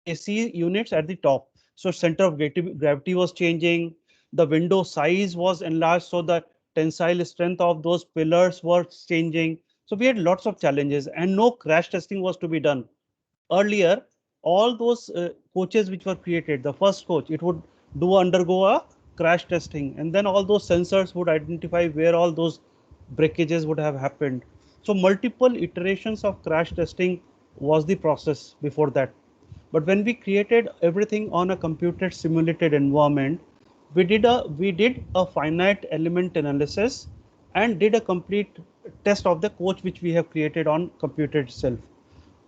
AC units at the top. So center of gravity was changing. The window size was enlarged, so the tensile strength of those pillars was changing. So we had lots of challenges, and no crash testing was to be done. Earlier, all those coaches which were created, the first coach, it would do undergo a crash testing, and then all those sensors would identify where all those breakages would have happened. So multiple iterations of crash testing was the process before that. But when we created everything on a computer simulated environment, we did a finite element analysis and did a complete test of the coach which we have created on computer itself.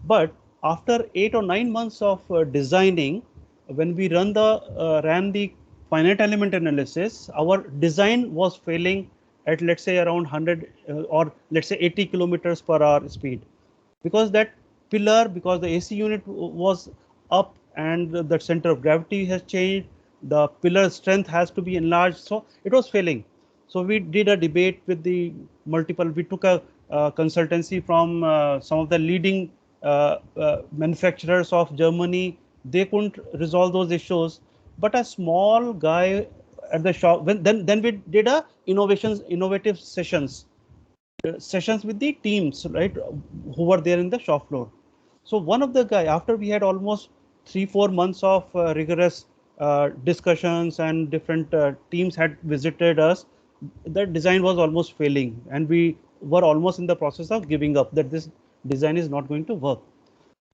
But after 8 or 9 months of designing, when we ran the finite element analysis, our design was failing at, let's say, around 100 or let's say 80 kilometers per hour speed, because that pillar, because the AC unit was up and the center of gravity has changed, the pillar strength has to be enlarged, so it was failing. So we did a debate with the multiple, we took a consultancy from some of the leading manufacturers of Germany. They couldn't resolve those issues, but a small guy at the shop, then we did a innovative sessions with the teams, right, who were there in the shop floor. So one of the guy, after we had almost 3 4 months of rigorous discussions, and different teams had visited us, the design was almost failing, and we were almost in the process of giving up that this design is not going to work.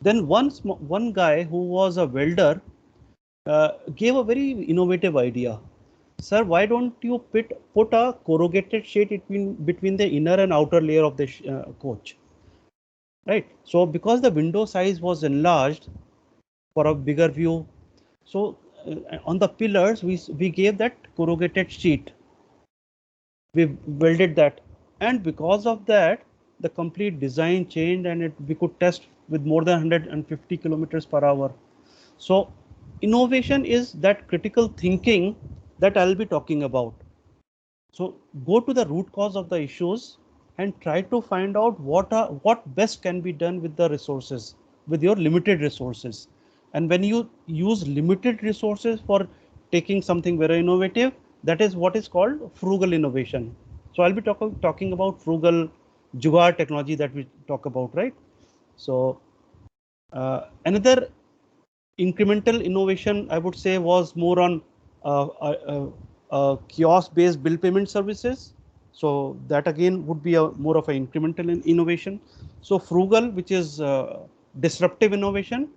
Then one guy who was a welder gave a very innovative idea. Sir, why don't you put a corrugated sheet between the inner and outer layer of the coach, right? So because the window size was enlarged for a bigger view, so on the pillars we gave that corrugated sheet, we welded that, and because of that the complete design changed, and we could test with more than 150 kilometers per hour. So innovation is that critical thinking that I'll be talking about. So go to the root cause of the issues and try to find out what best can be done with the resources, with your limited resources. And when you use limited resources for taking something very innovative, that is what is called frugal innovation. So I'll be talking about frugal jugaad technology that we talk about, right? So another incremental innovation, I would say, was more on kiosk based bill payment services. So that again would be a more of an incremental innovation. So frugal, which is disruptive innovation,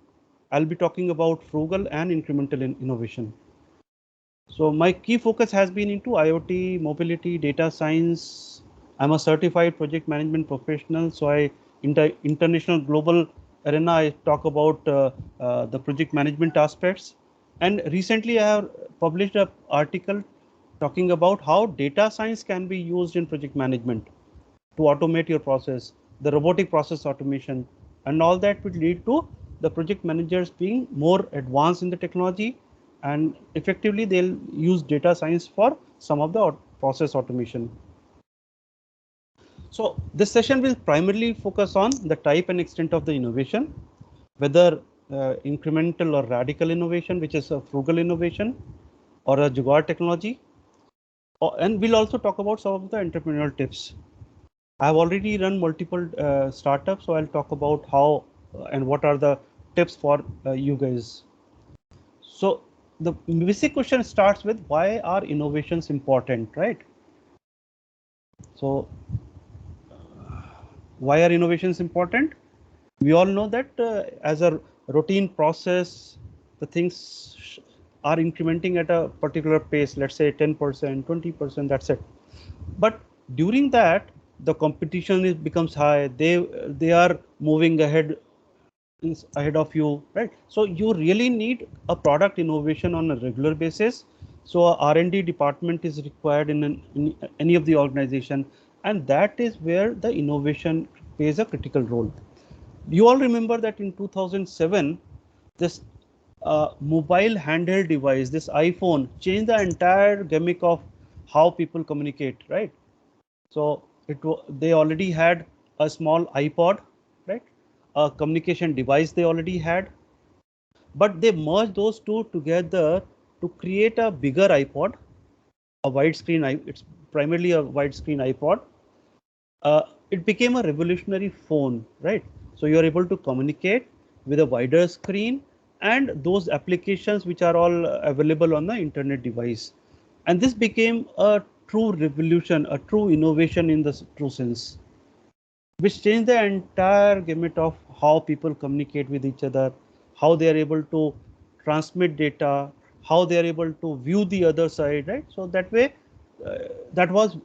I'll be talking about frugal and incremental innovation. So my key focus has been into IoT, mobility, data science. I'm a certified project management professional. So I international global arena, I talk about the project management aspects. And recently I have published an article talking about how data science can be used in project management to automate your process, the robotic process automation, and all that would lead to the project managers being more advanced in the technology, and effectively they'll use data science for some of the process automation. So this session will primarily focus on the type and extent of the innovation, whether incremental or radical innovation, which is a frugal innovation, or a jugaad technology. And we'll also talk about some of the entrepreneurial tips. I've already run multiple startups, so I'll talk about how and what are the tips for you guys. So the basic question starts with, why are innovations important, right? So why are innovations important? We all know that as a routine process, the things are incrementing at a particular pace, let's say 10%, 20%, that's it. But during that, the competition becomes high. They are moving ahead of you, right? So you really need a product innovation on a regular basis. So a R&D department is required in any of the organization, and that is where the innovation plays a critical role. You all remember that in 2007, this mobile handheld device, this iPhone, changed the entire gimmick of how people communicate, right? So they already had a small iPod, right? A communication device they already had. but they merged those two together to create a bigger iPod, a widescreen. It's primarily a widescreen iPod. It became a revolutionary phone, right? So you are able to communicate with a wider screen and those applications which are all available on the internet device. And this became a true revolution, a true innovation in the true sense, which changed the entire gamut of how people communicate with each other, how they are able to transmit data, how they are able to view the other side, right? So that way, uh, that was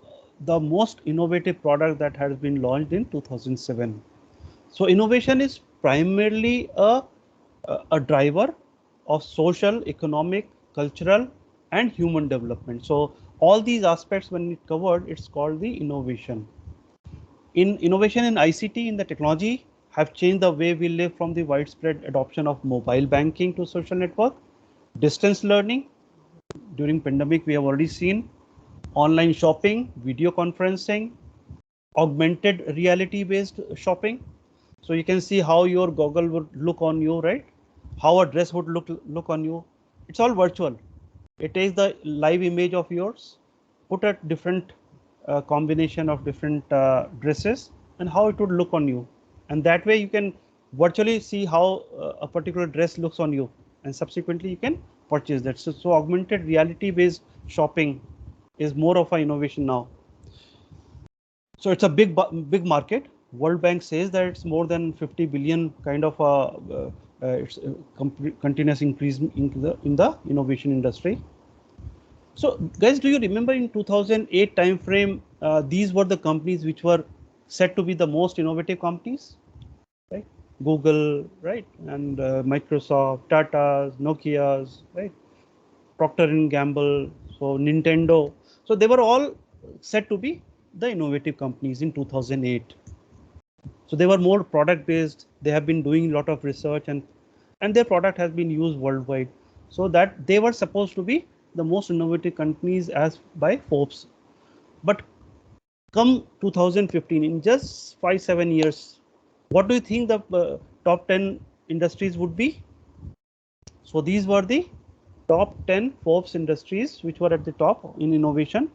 the most innovative product that has been launched in 2007. So innovation is primarily a driver of social, economic, cultural, and human development. So all these aspects, when it covered, it's called the innovation. In innovation in ICT, in the technology, have changed the way we live, from the widespread adoption of mobile banking to social network, distance learning. During pandemic, we have already seen online shopping, video conferencing, augmented reality based shopping. So you can see how your goggle would look on you, right? How a dress would look on you. It's all virtual. It takes the live image of yours, put a different combination of different dresses, and how it would look on you. And that way you can virtually see how a particular dress looks on you, and subsequently you can purchase that. So augmented reality based shopping is more of an innovation now. So it's a big market. World Bank says that it's more than 50 billion kind of it's a continuous increase in the innovation industry. So guys, do you remember in 2008 time frame, these were the companies which were said to be the most innovative companies, right? Google, right? And Microsoft, Tata's, Nokia's, right? Procter and Gamble, so Nintendo. So they were all said to be the innovative companies in 2008. So they were more product based. They have been doing a lot of research, and their product has been used worldwide. So that they were supposed to be the most innovative companies as by Forbes. But come 2015, in just 5-7 years, what do you think the top 10 industries would be? So these were the top 10 Forbes industries which were at the top in innovation.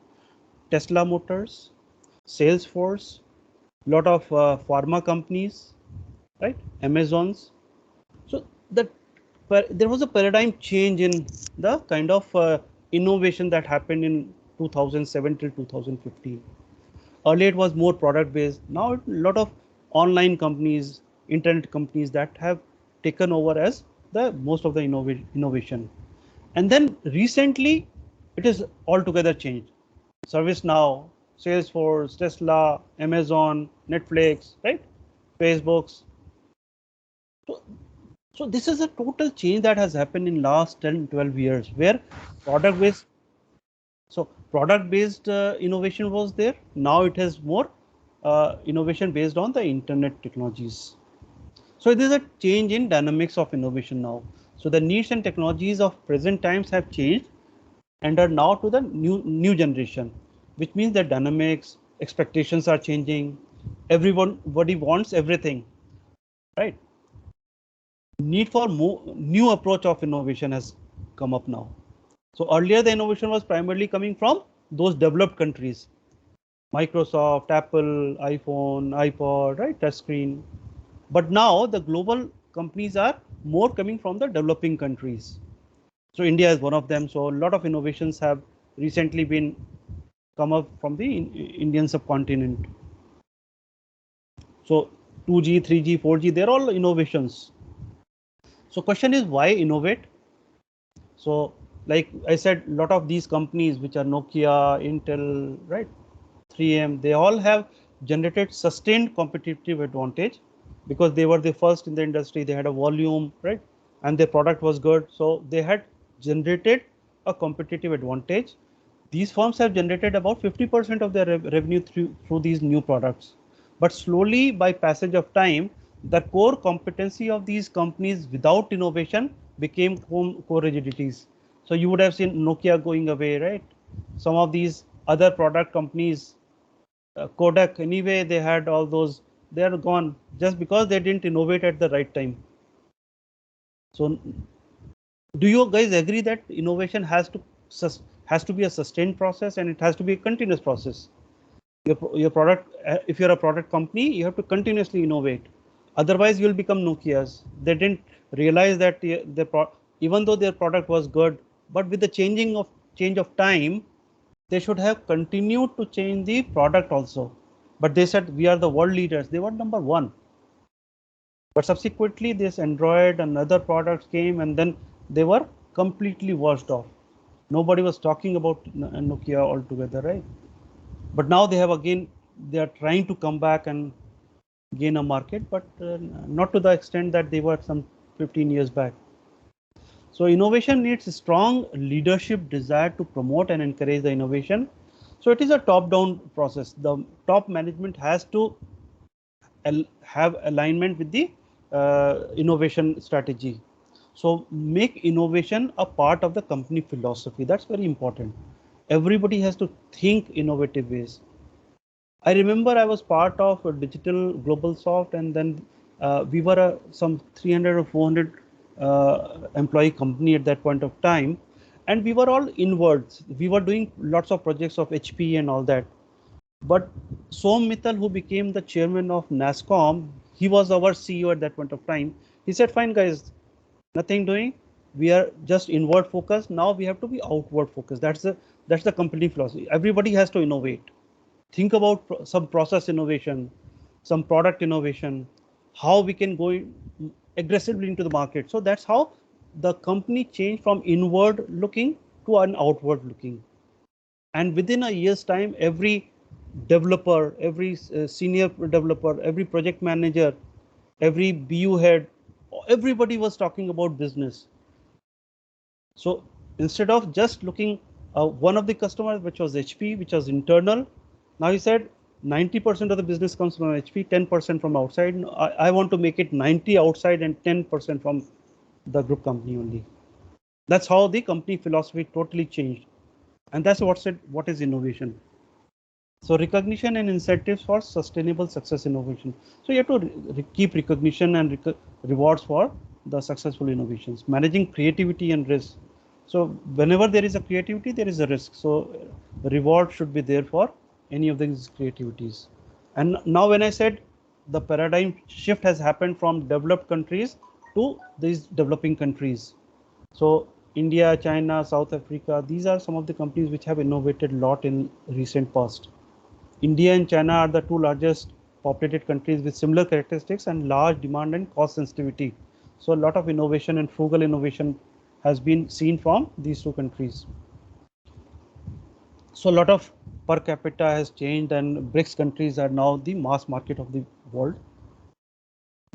Tesla Motors, Salesforce, lot of pharma companies, right? Amazon's. So that there was a paradigm change in the kind of innovation that happened in 2007 till 2015. Earlier it was more product based. Now a lot of online companies, internet companies that have taken over as the most of the innovation. And then recently it is altogether changed. ServiceNow, Salesforce, Tesla, Amazon, Netflix, right? Facebooks. So, so this is a total change that has happened in last 10-12 years, where product based, so product based innovation was there. Now it has more innovation based on the internet technologies. So there is a change in dynamics of innovation now. So the needs and technologies of present times have changed and are now to the new generation, which means that dynamics, expectations are changing. Everybody wants everything, right? Need for more new approach of innovation has come up now. So earlier the innovation was primarily coming from those developed countries, Microsoft, Apple, iPhone, iPod, right, touchscreen. But now the global companies are more coming from the developing countries. So India is one of them. So a lot of innovations have recently been come up from the Indian subcontinent. So 2G, 3G, 4G, they're all innovations. So question is, why innovate? So like I said, a lot of these companies which are Nokia, Intel, right, 3M, they all have generated sustained competitive advantage because they were the first in the industry. They had a volume, right, and their product was good. So they had generated a competitive advantage. These firms have generated about 50% of their revenue through these new products. But slowly, by passage of time, the core competency of these companies without innovation became core rigidities. So you would have seen Nokia going away, right? Some of these other product companies, Kodak, anyway, they had all those, they are gone just because they didn't innovate at the right time. So Do you guys agree that innovation has to be a sustained process and it has to be a continuous process? Your product, if you're a product company, you have to continuously innovate. Otherwise, you'll become Nokia's. They didn't realize that even though their product was good, but with the change of time, they should have continued to change the product also. But they said we are the world leaders. They were number one. But subsequently, this Android and other products came, and then they were completely washed off. Nobody was talking about Nokia altogether, right? But now they are trying to come back and gain a market, but not to the extent that they were some 15 years back. So innovation needs strong leadership desire to promote and encourage the innovation. So it is a top-down process. The top management has to have alignment with the innovation strategy. So make innovation a part of the company philosophy. That's very important. Everybody has to think innovative ways. I remember I was part of a digital global soft, and then we were some 300 or 400 employee company at that point of time, and we were all inwards. We were doing lots of projects of HP and all that. But Som Mittal, who became the chairman of NASCOM, he was our CEO at that point of time. He said, "Fine, guys, nothing doing. We are just inward focused. Now we have to be outward focused. That's the company philosophy. Everybody has to innovate. Think about some process innovation, some product innovation, how we can go aggressively into the market." So that's how the company changed from inward looking to an outward looking. And within a year's time, every developer, every senior developer, every project manager, every BU head, everybody was talking about business. So instead of just looking one of the customers, which was HP, which was internal, now he said 90% of the business comes from HP, 10% from outside. I want to make it 90 outside and 10% from the group company only. That's how the company philosophy totally changed. And that's what is innovation. So recognition and incentives for sustainable success innovation. So you have to keep recognition and rewards for the successful innovations. Managing creativity and risk. So whenever there is a creativity, there is a risk. So reward should be there for any of these creativities. And now when I said the paradigm shift has happened from developed countries to these developing countries. So India, China, South Africa, these are some of the companies which have innovated a lot in recent past. India and China are the two largest populated countries with similar characteristics and large demand and cost sensitivity. So a lot of innovation and frugal innovation has been seen from these two countries. So a lot of per capita has changed, and BRICS countries are now the mass market of the world.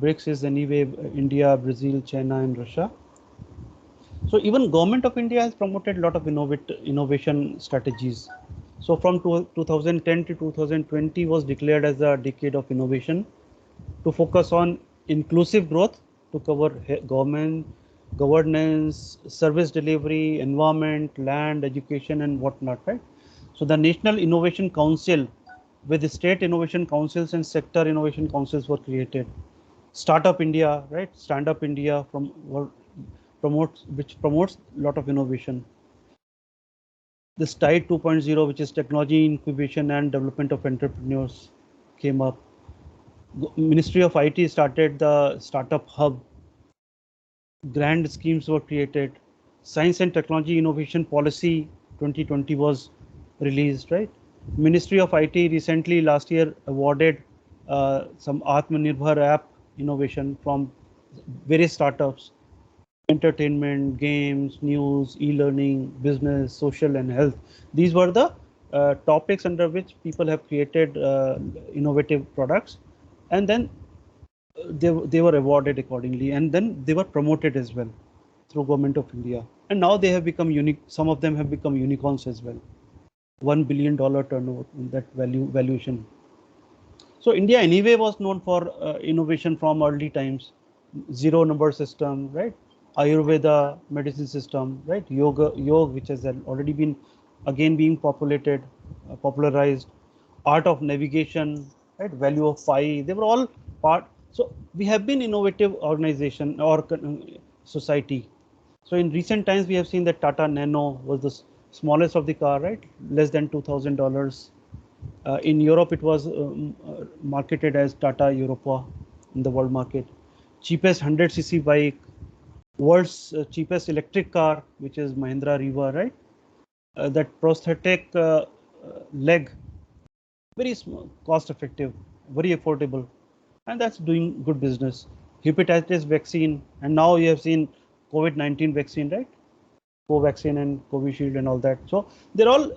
BRICS is anyway India, Brazil, China, and Russia. So even government of India has promoted a lot of innovation strategies. So from 2010 to 2020 was declared as a decade of innovation to focus on inclusive growth, to cover government, governance, service delivery, environment, land, education, and whatnot, right? So the National Innovation Council with the state innovation councils and sector innovation councils were created. Startup India, right? Stand Up India which promotes a lot of innovation. This TIDE 2.0, which is technology incubation and development of entrepreneurs, came up. Ministry of IT started the startup hub. Grant schemes were created. Science and Technology Innovation Policy 2020 was released, right? Ministry of IT recently last year awarded some Atmanirbhar app innovation from various startups. Entertainment, games, news, e-learning, business, social, and health. These were the topics under which people have created innovative products, and then they were awarded accordingly, and then they were promoted as well through Government of India. And now they have become unique. Some of them have become unicorns as well. $1 billion turnover in that valuation. So India anyway was known for innovation from early times. Zero number system, right? Ayurveda medicine system, right? Yoga, which has already been again being popularized. Art of navigation, right? Value of pi. They were all part. So we have been innovative organization or society. So in recent times, we have seen that Tata Nano was the smallest of the car, right? Less than $2,000. In Europe, it was marketed as Tata Europa in the world market. Cheapest 100cc bike, world's cheapest electric car, which is Mahindra Riva, right? That prosthetic leg, very small, cost effective, very affordable, and that's doing good business. Hepatitis vaccine, and now you have seen COVID-19 vaccine, right? Covaxin and Covishield and all that. So they're all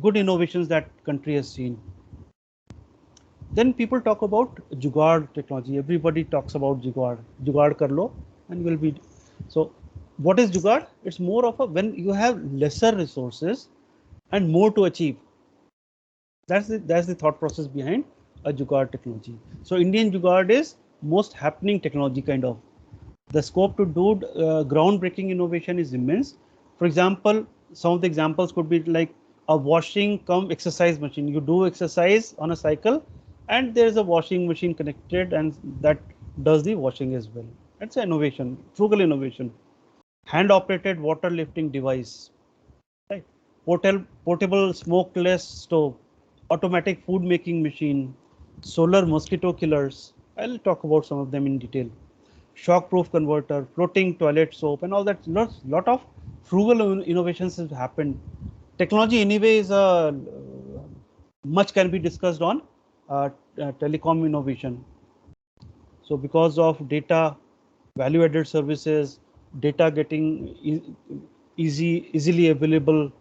good innovations that country has seen. Then people talk about Jugaad technology. Everybody talks about Jugaad. Jugaad kar lo, and will be. So what is Jugaad? It's more of a when you have lesser resources and more to achieve. That's the thought process behind a Jugaad technology. So Indian Jugaad is most happening technology kind of. The scope to do groundbreaking innovation is immense. For example, some of the examples could be like a washing cum exercise machine. You do exercise on a cycle, and there is a washing machine connected, and that does the washing as well. That's an innovation, frugal innovation. Hand operated water lifting device, right? Portable smokeless stove, automatic food making machine, solar mosquito killers. I'll talk about some of them in detail. Shock-proof converter, floating toilet soap, and all that. Lot of frugal innovations have happened. Technology anyway is a much can be discussed on telecom innovation. So because of data, value-added services, data getting easily available,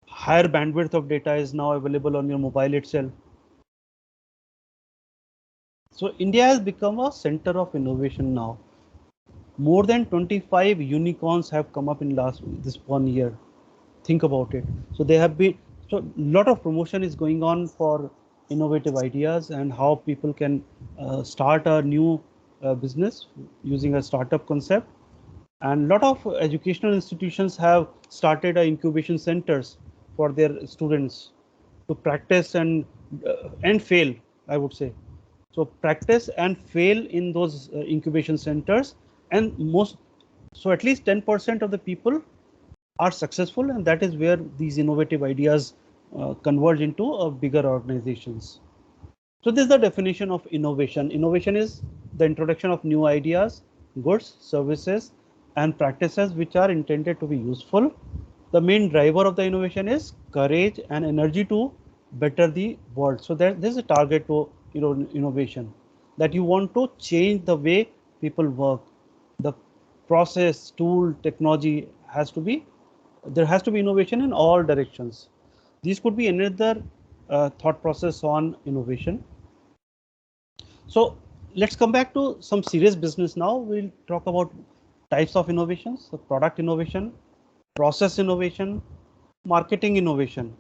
higher bandwidth of data is now available on your mobile itself. So India has become a center of innovation now. More than 25 unicorns have come up in this 1 year. Think about it. So they have been, so a lot of promotion is going on for innovative ideas and how people can start a new business using a startup concept. And a lot of educational institutions have started incubation centers for their students to practice and fail, I would say. So practice and fail in those incubation centers, and so at least 10% of the people are successful, and that is where these innovative ideas converge into bigger organizations. So this is the definition of innovation. Innovation is the introduction of new ideas, goods, services, and practices which are intended to be useful. The main driver of the innovation is courage and energy to better the world. So there's a target to innovation, that you want to change the way people work. The process, tool, technology there has to be innovation in all directions. These could be another thought process on innovation. So let's come back to some serious business now. We'll talk about types of innovations: the product innovation, process innovation, marketing innovation,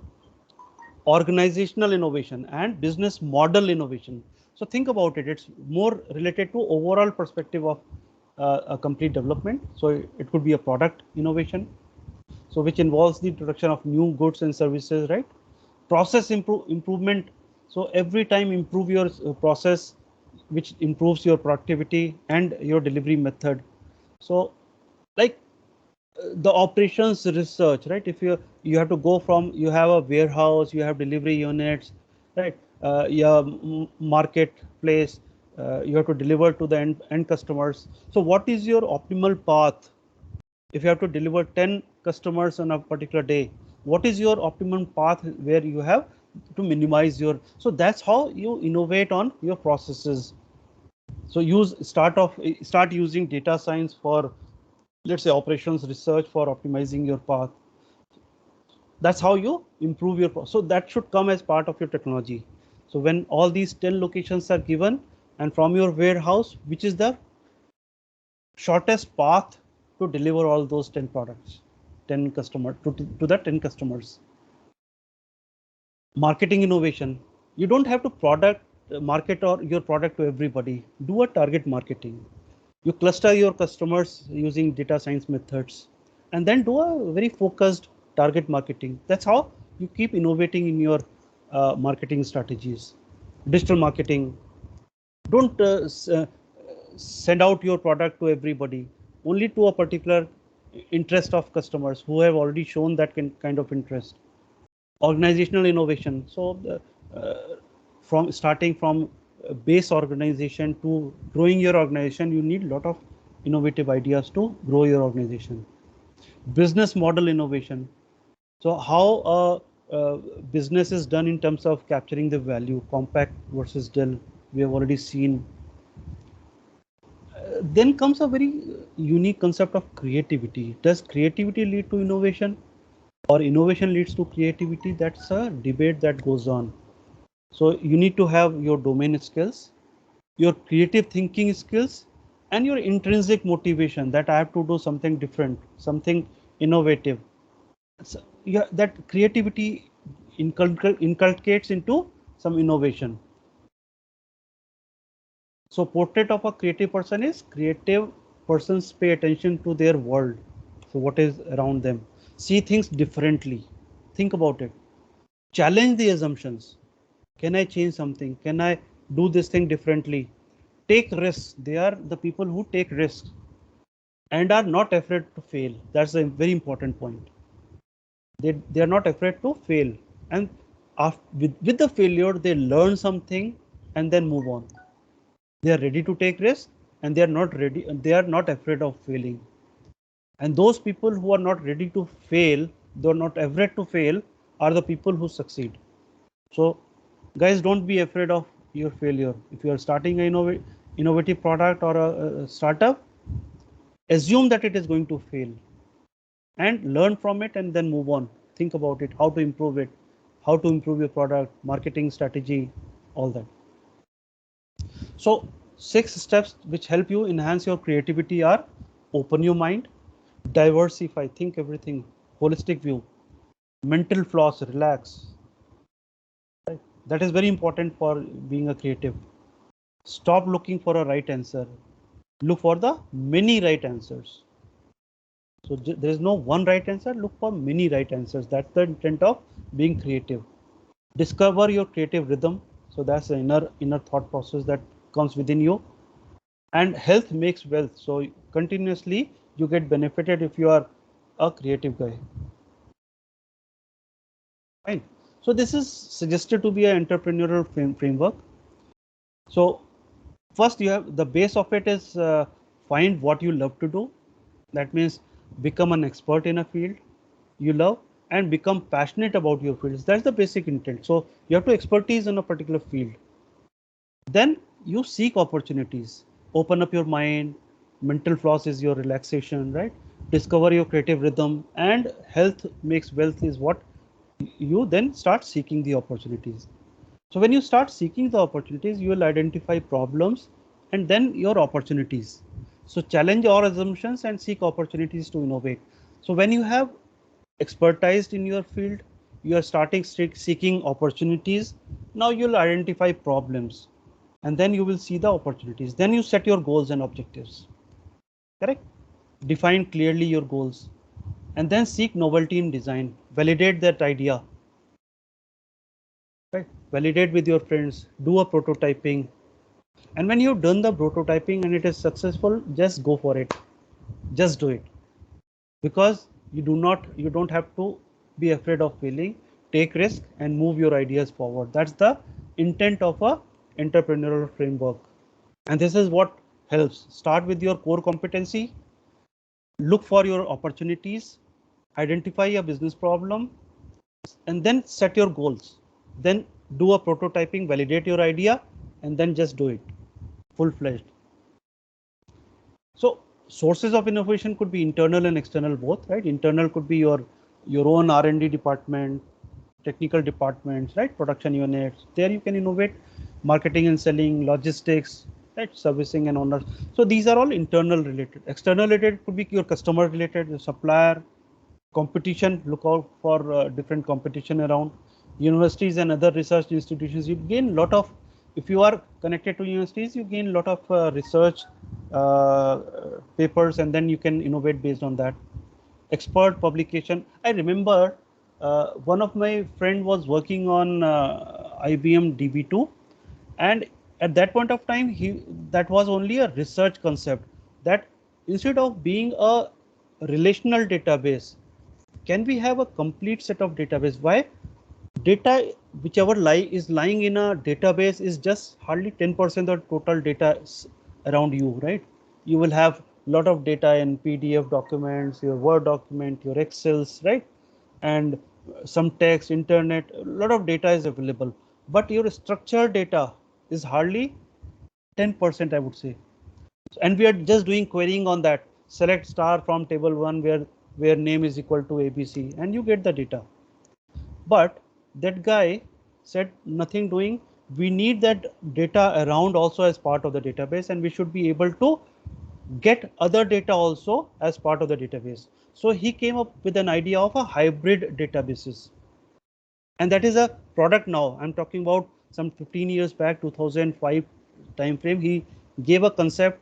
organizational innovation, and business model innovation. So think about it. It's more related to overall perspective of a complete development. So it could be a product innovation, so which involves the introduction of new goods and services, right? Process improvement. So every time improve your process, which improves your productivity and your delivery method. So like the operations research, right? If you have to go from, you have a warehouse, you have delivery units, right? Your marketplace, you have to deliver to the end customers. So what is your optimal path? If you have to deliver 10 customers on a particular day, what is your optimum path where you have to minimize your, so that's how you innovate on your processes. So start using data science for, let's say, operations research for optimizing your path. That's how you improve your process. So that should come as part of your technology. So when all these 10 locations are given, and from your warehouse, which is the shortest path to deliver all those 10 products, 10 customers to the 10 customers. Marketing innovation. You don't have to market or your product to everybody. Do a target marketing. You cluster your customers using data science methods, and then do a very focused target marketing. That's how you keep innovating in your marketing strategies. Digital marketing. Don't send out your product to everybody, only to a particular interest of customers who have already shown that kind of interest. Organizational innovation. So from starting from base organization to growing your organization, you need a lot of innovative ideas to grow your organization. Business model innovation. So how business is done in terms of capturing the value, compact versus Dell, we have already seen. Then comes a very unique concept of creativity. Does creativity lead to innovation, or innovation leads to creativity? That's a debate that goes on. So you need to have your domain skills, your creative thinking skills, and your intrinsic motivation that I have to do something different, something innovative. So, yeah, that creativity inculcates into some innovation. So portrait of a creative person is creative persons pay attention to their world. So what is around them? See things differently. Think about it. Challenge the assumptions. Can I change something? Can I do this thing differently? Take risks. They are the people who take risks and are not afraid to fail. That's a very important point. They are not afraid to fail. And with the failure, they learn something and then move on. They are ready to take risks and they are not ready. They are not afraid of failing. And those people who are not ready to fail, they're not afraid to fail, are the people who succeed. So guys, don't be afraid of your failure. If you are starting an innovative product or a startup, assume that it is going to fail and learn from it and then move on. Think about it, how to improve it, how to improve your product, marketing strategy, all that. So 6 steps which help you enhance your creativity are: open your mind, diversify, think everything, holistic view, mental floss, relax. Right? That is very important for being a creative. Stop looking for a right answer. Look for the many right answers. So there is no one right answer. Look for many right answers. That's the intent of being creative. Discover your creative rhythm. So that's the inner thought process that comes within you. And health makes wealth. So continuously you get benefited if you are a creative guy. Fine. So this is suggested to be an entrepreneurial framework. So first, you have the base of it is find what you love to do. That means become an expert in a field you love and become passionate about your fields. That's the basic intent. So you have to expertise in a particular field. Then you seek opportunities, open up your mind. Mental floss is your relaxation, right? Discover your creative rhythm, and health makes wealth is what you then start seeking the opportunities. So when you start seeking the opportunities, you will identify problems and then your opportunities. So challenge your assumptions and seek opportunities to innovate. So when you have expertised in your field, you are starting seeking opportunities. Now you'll identify problems and then you will see the opportunities. Then you set your goals and objectives. Correct? Define clearly your goals and then seek novelty in design. Validate that idea. Right? Validate with your friends. Do a prototyping. And when you've done the prototyping and it is successful, just go for it. Just do it. Because you don't have to be afraid of failing. Take risk and move your ideas forward. That's the intent of a entrepreneurial framework. And this is what helps. Start with your core competency. Look for your opportunities. Identify a business problem and then set your goals. Then do a prototyping, validate your idea, and then just do it full-fledged. So sources of innovation could be internal and external both, right? Internal could be your own R&D department, technical departments, right? Production units. There you can innovate. Marketing and selling, logistics, right? Servicing and owners. So these are all internal related. External related could be your customer related, your supplier, competition. Look out for different competition around universities and other research institutions. You gain a lot of, if you are connected to universities, you gain a lot of research papers, and then you can innovate based on that. Expert publication. I remember one of my friend was working on IBM DB2, and at that point of time that was only a research concept, that instead of being a relational database, can we have a complete set of database? Why? Data whichever is lying in a database is just hardly 10% of total data around you, right? You will have a lot of data in PDF documents, your Word document, your Excels, right? And some text, internet, a lot of data is available, but your structured data is hardly 10%, I would say. And we are just doing querying on that. Select star from table 1 where name is equal to ABC, and you get the data. But that guy said nothing doing. We need that data around also as part of the database, and we should be able to get other data also as part of the database. So he came up with an idea of a hybrid databases, and that is a product now. I'm talking about some 15 years back, 2005 time frame. He gave a concept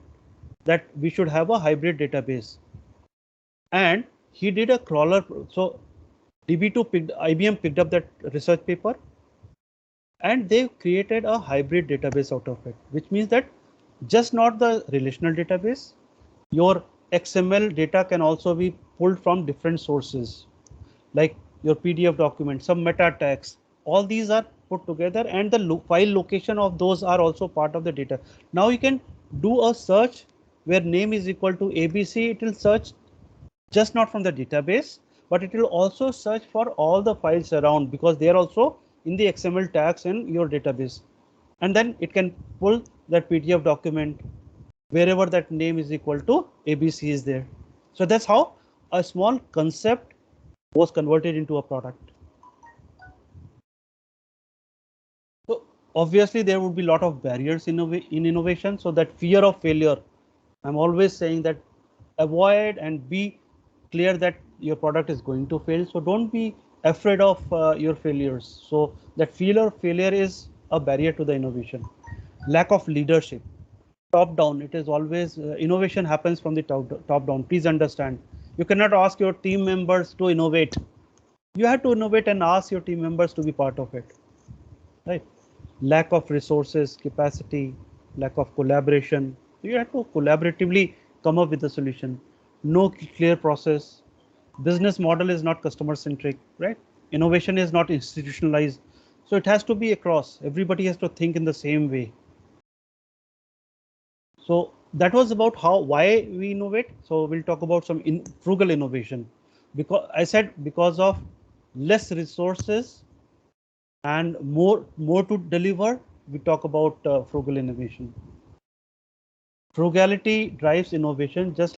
that we should have a hybrid database, and he did a crawler. So IBM picked up that research paper, and they created a hybrid database out of it, which means that just not the relational database, your XML data can also be pulled from different sources, like your PDF document, some meta tags. All these are put together, and the file location of those are also part of the data. Now you can do a search where name is equal to ABC. It will search just not from the database, but it will also search for all the files around, because they are also in the XML tags in your database. And then it can pull that PDF document wherever that name is equal to ABC is there. So that's how a small concept was converted into a product. So obviously there would be a lot of barriers in innovation. So that fear of failure, I'm always saying that avoid and be clear that your product is going to fail. So don't be afraid of your failures. So that fear of failure is a barrier to the innovation. Lack of leadership, top down. It is always innovation happens from the top down. Please understand. You cannot ask your team members to innovate. You have to innovate and ask your team members to be part of it. Right? Lack of resources, capacity, lack of collaboration. You have to collaboratively come up with a solution. No clear process. Business model is not customer centric, right? Innovation is not institutionalized. So it has to be across. Everybody has to think in the same way. So that was about why we innovate. So we'll talk about some frugal innovation, because I said because of less resources and more to deliver, we talk about frugal innovation. Frugality drives innovation, just